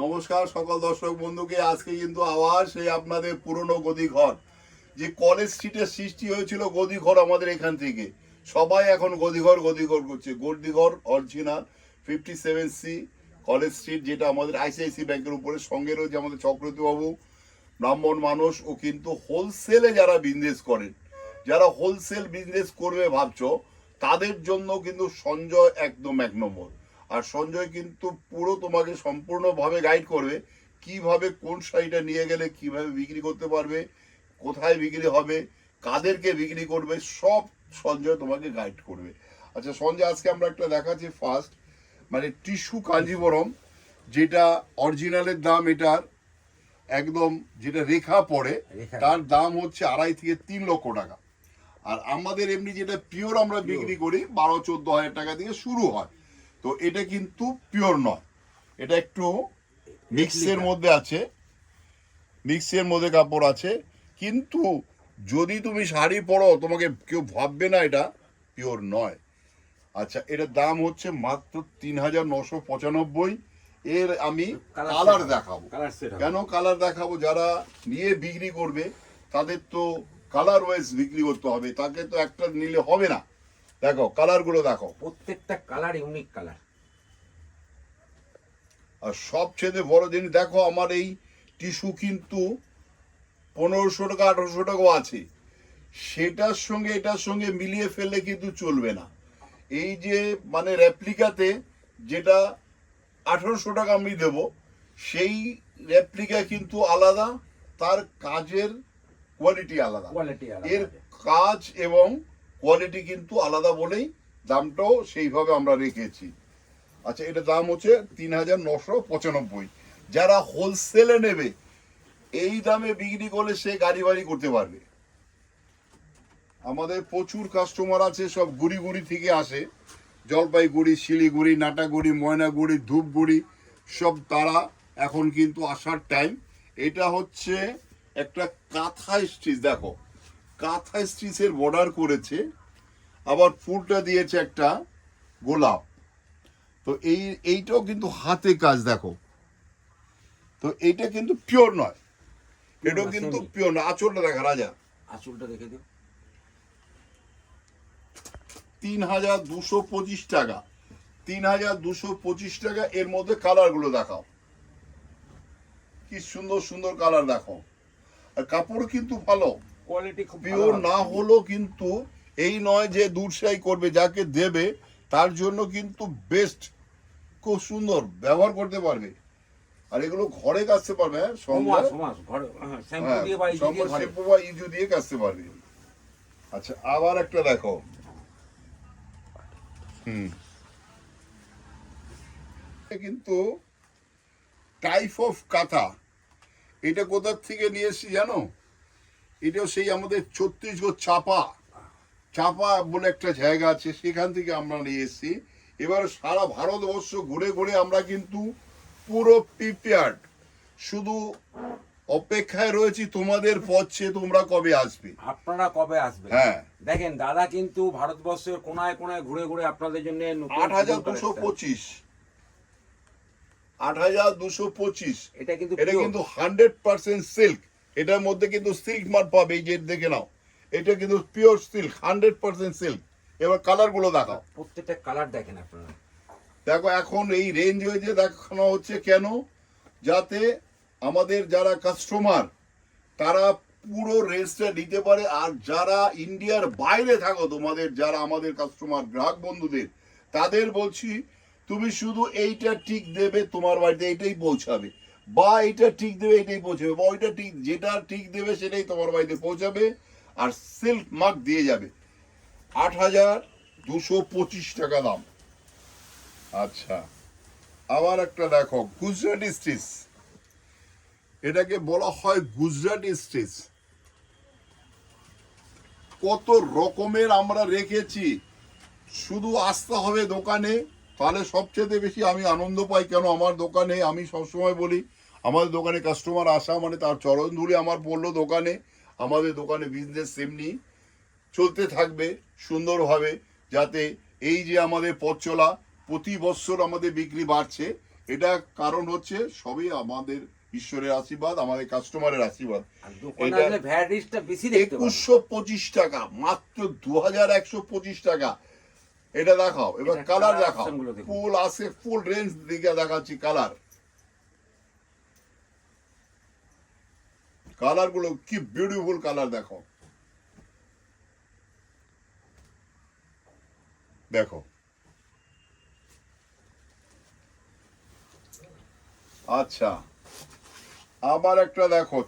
নমস্কার সকল দর্শক বন্ধুকে। আজকে কিন্তু আবার সেই আপনাদের পুরনো গদিঘর, যে কলেজ স্ট্রিটের সৃষ্টি হয়েছিল গদিঘর আমাদের এখান থেকে, সবাই এখন গদিঘর গদিঘর করছে। গদিঘর অরিজিনাল 57C কলেজ স্ট্রিট, যেটা আমাদের আইসিআইসি ব্যাংকের উপরে। সঙ্গে রয়েছে আমাদের চক্রবর্তী বাবু, ব্রাহ্মণ মানুষ। ও কিন্তু হোলসেলে যারা বিজনেস করেন, যারা হোলসেল বিজনেস করবে ভাবছো, তাদের জন্য কিন্তু সঞ্জয় একদম এক নম্বর। আর সঞ্জয় কিন্তু পুরো তোমাকে সম্পূর্ণভাবে গাইড করবে, কিভাবে কোন শাড়িটা নিয়ে গেলে কিভাবে বিক্রি করতে পারবে, কোথায় বিক্রি হবে, কাদেরকে বিক্রি করবে, সব সঞ্জয় তোমাকে গাইড করবে। আচ্ছা সঞ্জয়, আজকে আমরা একটা দেখাচ্ছি ফার্স্ট, মানে টিস্যু কাঞ্জিবরম, যেটা অরিজিনালের দাম এটার একদম যেটা রেখা পড়ে তার দাম হচ্ছে 2.5 থেকে 3 লক্ষ টাকা। আর আমাদের এমনি যেটা পিওর আমরা বিক্রি করি 12-14 হাজার টাকা থেকে শুরু হয়। তো এটা কিন্তু পিওর নয়, এটা একটু মিক্সের মধ্যে আছে, মিক্সের মধ্যে কাপড় আছে। কিন্তু যদি তুমি শাড়ি পরো তোমাকে কেউ ভাববে না এটা পিওর নয়। আচ্ছা, এটার দাম হচ্ছে মাত্র 3,995। এর আমি কালার দেখাবো। কেন কালার দেখাবো? যারা নিয়ে বিক্রি করবে তাদের তো কালার ওয়াইজ বিক্রি করতে হবে, তাকে তো একটা নিলে হবে না। দেখো কালারগুলো দেখো, প্রত্যেকটা কালার ইউনিক কালার। আর সবচেয়ে বড় জিনিস দেখো, আমার এই টিস্যু কিন্তু 1500 টাকা 1800 টাকাও আছে। সেটার সঙ্গে এটার সঙ্গে মিলিয়ে ফেললে কিন্তু চলবে না। এই যে মানে রেপ্লিকাতে যেটা 1800 টাকা আমি দেব, সেই রেপ্লিকা কিন্তু আলাদা, তার কাজের কোয়ালিটি আলাদা, এর কাজ এবং কোয়ালিটি কিন্তু আলাদা বলেই দামটাও সেইভাবে আমরা রেখেছি। আচ্ছা, এটা দাম হচ্ছে 3,995। যারা হোলসেলে নেবে এই দামে বিক্রি করলে সে গাড়ি বাড়ি করতে পারবে। আমাদের প্রচুর কাস্টমার আছে, সব গুড়ি গুড়ি থেকে আসে, জলপাইগুড়ি, শিলিগুড়ি, নাটাগুড়ি, ময়নাগুড়ি, ধূপগুড়ি, সব তারা এখন কিন্তু আসার টাইম। এটা হচ্ছে একটা কাঁথা স্টিচ, দেখো কাঁথা স্টিচের বর্ডার করেছে, আবার ফুলটা দিয়েছে একটা গোলাপ। তো এইটাও কিন্তু হাতে কাজ, দেখো। তো এইটা কিন্তু পিওর নয়, এটাও কিন্তু পিওর না। আঁচলটা দেখা রাজা, আঁচলটা দেখে দিও। 3,225 টাকা, 3,225 টাকা। এর মধ্যে কালারগুলো দেখাও, কি সুন্দর সুন্দর কালার দেখো। আর কাপড় কিন্তু ভালো, কোয়ালিটি খুব পিওর না হলেও কিন্তু এই নয় যে দুধসাই করবে, যাকে দেবে তার জন্য কিন্তু বেস্ট, খুব সুন্দর ব্যবহার করতে পারবে। আর এগুলো ঘরে কাচতে পারবে, শ্যাম্পু বা ইজু দিয়ে কাচতে পারবে। আচ্ছা, আবার একটা দেখো, কিন্তু টাইপ অফ কাঁথা। এটা কোথার থেকে নিয়ে এসেছি জানো? এটাও সেই আমাদের ছত্তিশগড় চাপা বলে একটা জায়গা আছে, সেখান থেকে আমরা নিয়ে এসেছি। এবার সারা ভারতবর্ষ ঘুরে ঘুরে আমরা কিন্তু পুরো প্রিপেয়ার্ড, শুধু অপেক্ষায় রয়েছি তোমাদের পথে, তোমরা কবে আসবে, আপনারা কবে আসবে। হ্যাঁ দেখেন দাদা কিন্তু ভারতবর্ষের কোনায় কোনায় ঘুরে ঘুরে আপনাদের জন্য 8,225, 8,225। এটা কিন্তু 100% সিল্ক। এটার মধ্যে কিন্তু সিল্ক মার্ক পাবে, এই যে দেখে নাও, এটা কিন্তু পিওর সিল্ক, 100% সিল্ক। এবার কালারগুলো দেখাও, প্রত্যেকটা কালার দেখেন আপনারা। দেখো এখন এই রেঞ্জ হয়েছে দেখানো হচ্ছে কেন, যাতে আমাদের যারা কাস্টমার তারা পুরো রেঞ্জটা নিতে পারে। আর যারা ইন্ডিয়ার বাইরে থাকো, তোমাদের যারা আমাদের কাস্টমার গ্রাহক বন্ধুদের, তাদের বলছি তুমি শুধু এইটা টিক দেবে, তোমার বাড়িতে এইটাই পৌঁছাবে, বা এইটা টিক দেবে এইটাই পৌঁছাবে, বা ওইটা টিক, যেটা টিক দেবে সেটাই তোমার বাড়িতে পৌঁছাবে, আর সিল্ক মার্ক দিয়ে যাবে। 8,225 টাকা দাম। আচ্ছা, আবার একটা দেখো গুজরাটি স্টিচ, এটাকে বলা হয় গুজরাটি স্টিচ। কত রকমের আমরা রেখেছি, শুধু আসতে হবে দোকানে, তাহলে সবচেয়ে বেশি আমি আনন্দ পাই। কেন আমার দোকানে, আমি সবসময় বলি আমাদের দোকানে কাস্টমার আসা মানে তার চরণ ধুলি আমার পড়লো দোকানে। আমাদের দোকানে বিজনেস এমনি চলতে থাকবে সুন্দরভাবে, যাতে এই যে আমাদের পথ চলা, প্রতি বছর আমাদের বিক্রি বাড়ছে, এটা কারণ হচ্ছে সবই আমাদের ঈশ্বরের আশীর্বাদ, আমাদের কাস্টমারের আশীর্বাদ। আর দোকানে এটা আসলে ভ্যারাইটিসটা বেশি দেখতে পাবেন। 2125 টাকা, মাত্র 2125 টাকা। এটা দেখাও, এবার এটা কালার colour দেখাও, option গুলো দেখুন। ফুল আছে, ফুল রেঞ্জ দিকে দেখাচ্ছি কালার। কালার গুলো কি বিউটিফুল কালার, দেখো দেখো। আচ্ছা, আবার একটা দেখো,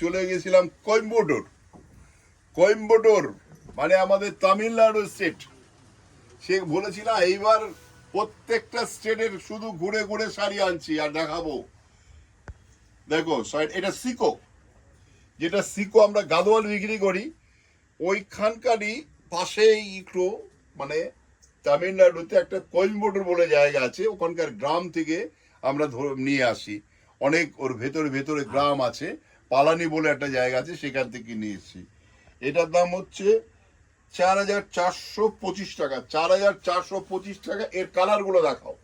চলে গেছিলাম কোয়েম্বাটোর মানে আমাদের তামিলনাড়ু স্টেট। সে বলেছিলাম এইবার প্রত্যেকটা স্টেটের শুধু ঘুরে ঘুরে শাড়ি আনছি আর দেখাবো। দেখো এটা সিকো, যেটা সিকো আমরা গাদোয়াল বিক্রি করি, ওইখানকারই পাশেই একটু মানে তামিলনাড়ুতে একটা কোয়েম্বাটোর বলে জায়গা আছে, ওখানকার গ্রাম থেকে আমরা নিয়ে আসি। অনেক ওর ভেতরে গ্রাম আছে, পালানি বলে একটা জায়গা আছে, সেখান থেকে নিয়ে এসেছি। এটার দাম হচ্ছে 4425 টাকা। 4425 টাকা। এর কালার গুলো দেখাও,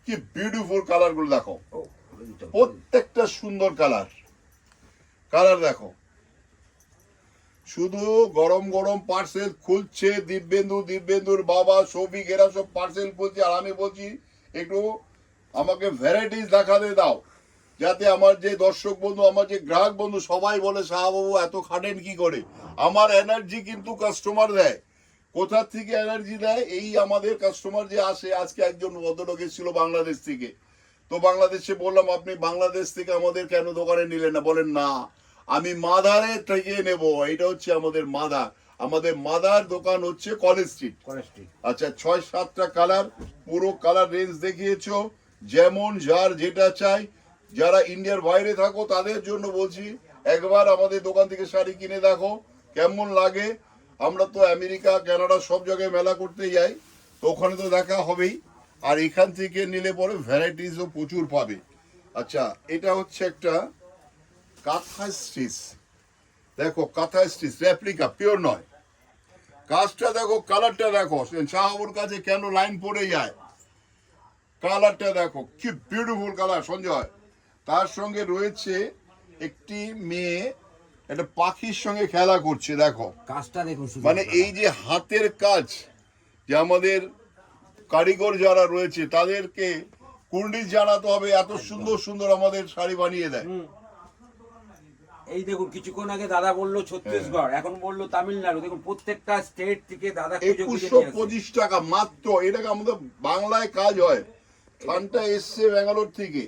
কি বিউটিফুল কালার গুলো দেখো, ও, প্রত্যেকটা সুন্দর কালার। কালার দেখো, শুধু গরম গরম পার্সেল খুলছে দিব্যেন্দুর বাবা, সৌভিক, এরা সব পার্সেল খুলছে। আর আমি বলছি একটু আমাকে ভ্যারাইটিস দেখাতে দাও, যাতে আমার যে দর্শক বন্ধু, আমার যে গ্রাহক বন্ধু সবাই বলে শাহবাবু এত খাটেন কি করে। আমার এনার্জি কিন্তু কাস্টমার দেয়। কোথা থেকে এনার্জি দেয়? এই আমাদের কাস্টমার যে আসে। আজকে একজন ভদ্রলোক এসেছিল বাংলাদেশ থেকে, তো বাংলাদেশে বললাম আপনি বাংলাদেশ থেকে আমাদের কেন দোকানে নিলেন না? বলেন না, আমি মাদারে থেকে নেব। এটা হচ্ছে আমাদের মাদার। আমাদের মাদার দোকান হচ্ছে কলেজ স্ট্রিট। আচ্ছা, 6-7টা কালার, পুরো কালার রেঞ্জ দেখিয়েছো, যেমন যার যেটা চাই। যারা ইন্ডিয়ার বাইরে থাকো তাদের জন্য বলছি, একবার আমাদের দোকান থেকে শাড়ি কিনে দেখো কেমন লাগে। আমরা তো আমেরিকা, কানাডা সব জায়গায় মেলা করতে যাই, তো ওখানে তো দেখা হবেই। আর এখান থেকে নিলে পরে ভ্যারাইটিসও প্রচুর পাবে। আচ্ছা, এটা হচ্ছে একটা কাঁথা স্টিচ। দেখো কাঁথা স্টিচ, রেপ্লিকা, পিওর নয়। কাজটা দেখো, কালারটা দেখো, শাহবাবুর কাছে কেন লাইন পড়ে যায়। কালারটা দেখো, কি বিউটিফুল কালার সঞ্জয়। তার সঙ্গে রয়েছে একটি মেয়ে, একটা পাখির সঙ্গে খেলা করছে। দেখো কাজটা দেখুন, মানে এই যে হাতের কাজ, যে আমাদের কারিগর যারা রয়েছে তাদেরকে কুর্নিশ জানাতে হবে, এত সুন্দর সুন্দর আমাদের শাড়ি বানিয়ে দেয়। এই দেখুন, কিছুক্ষণ আগে দাদা বললো ছত্তিশগড়, এখন বললো তামিলনাড়ু। দেখুন প্রত্যেকটা স্টেট থেকে দাদা খুঁজে খুঁজে নিয়ে আসে। 2125 টাকা মাত্র। এটাকে আমাদের বাংলায় কাজ হয়, থানটা এসছে ব্যাঙ্গালোর থেকে,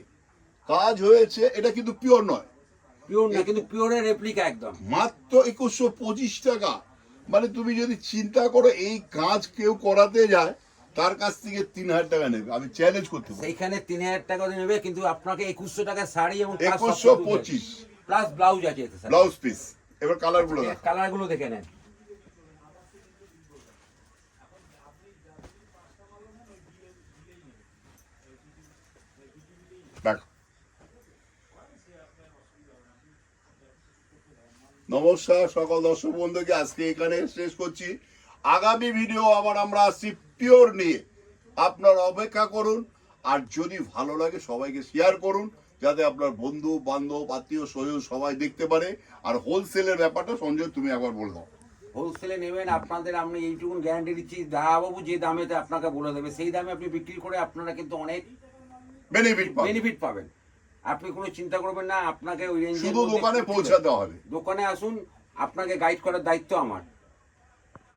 কাজ হয়েছে। এটা কিন্তু পিওর নয়, পিওর না, কিন্তু পিওরের রেপ্লিকা একদম। মাত্র 2125 টাকা। মানে তুমি যদি চিন্তা করো, এই কাজ কেউ করাতে যায় তার কাছ থেকে 3000 টাকা নেবে। আমি চ্যালেঞ্জ করতে পারি, সেইখানে 3000 টাকা নেবে, কিন্তু আপনাকে 2100 টাকা শাড়ি এবং 2125 প্লাস ব্লাউজ আছে এতে স্যার। Blouse piece. এবার কালার গুলো দেখো, কালার গুলো দেখে নেন। দেখো। নমস্কার সকল দর্শক বন্ধুকে, আজকে এখানে শেষ করছি। আগামী ভিডিও আবার আমরা আসছি পিওর নিয়ে। আপনারা অপেক্ষা করুন, আর যদি ভালো লাগে সবাইকে শেয়ার করুন, যাতে আপনার বন্ধু বান্ধব আত্মীয় স্বজন সবাই দেখতে পারে। আর হোলসেলের ব্যাপারটা সঞ্জয় তুমি একবার বলে দাও। হোলসেলে নেবেন, আপনাদের আমি এইটুকুন গ্যারান্টি দিচ্ছি, দাদাবাবু যে দামেতে আপনাকে বলে দেবে সেই দামে আপনি বিক্রি করে আপনারা কিন্তু অনেক বেনিফিট পাবেন। আপনি কোনো চিন্তা করবেন না, আপনাকে ওই রেঞ্জে শুধু দোকানে পৌঁছাতে হবে। দোকানে আসুন, আপনাকে গাইড করার দায়িত্ব আমার।